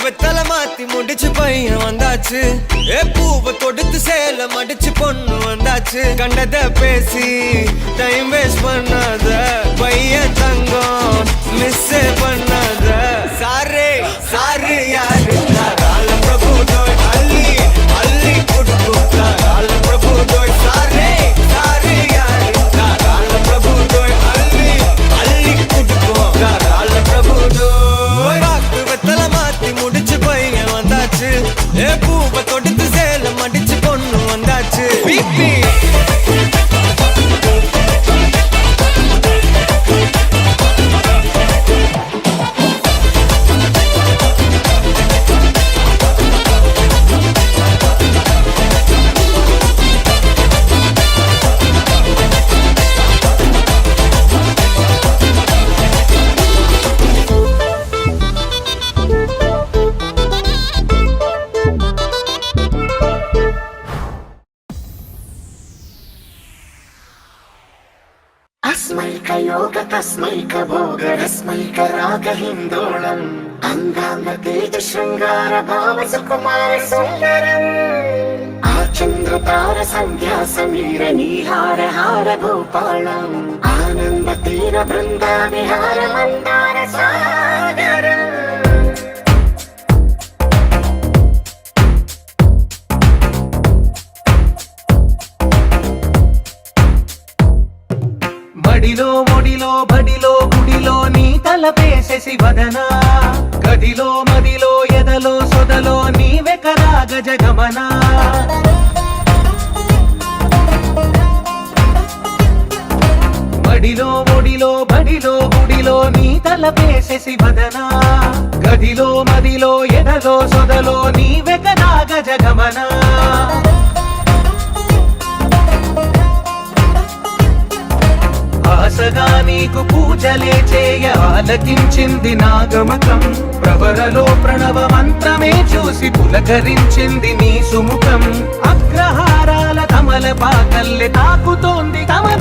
வெத்தல மாத்தி முடிச்சு பையன் வந்தாச்சு. பூவை தொடுத்து சேல மடிச்சு பொண்ணு வந்தாச்சு. கண்டத பேசி டைம் வேஸ்ட் பண்ணாத பையன் தங்கம் மிஸ் பண்ணாத. சாரே சாரு யாரு கால பிரபு தோய் அள்ளி அள்ளி குடுக்குறா கால பிரபு தோய். சாரே சாரு யாரு கால பிரபு தோய் அள்ளி அள்ளி குடுக்குறா கால பிரபு தோய். பாக்கு வெத்தல மாத்தி முடிச்சு பையன் வந்தாச்சு. பூவை தொடுத்து சேல மடிச்சு பொண்ணு வந்தாச்சு. பிபி योग तस्मैक भोग रस्मैक राग हिंदोलम अंगांग तेज श्रृंगार भाव सुकुमार सुंदरम आचंद्र तार संध्या समीर नीहार हार भूपालम आनंद तीर बृंदा विहार मंदार सागरम. మడిలో మొడిలో బడిలో గుడిలో నీ తలపేసేసి వదనా. గదిలో మదిలో ఎదలో సొదలో నీవెకరా గజగమనా. మడిలో మొడిలో బడిలో గుడిలో నీ తలపేసేసి వదనా. గదిలో మదిలో ఎదలో సొదలో నీవెకరా గజగమనా. ఆశగా నీకు పూజలే చేయ ఆలకించింది నాగమకం. ప్రవరలో ప్రణవ మంత్రమే చూసి పులకరించింది నీ సుముఖం. అగ్రహారాల కమల పాకల్లె తాకుతోంది కమల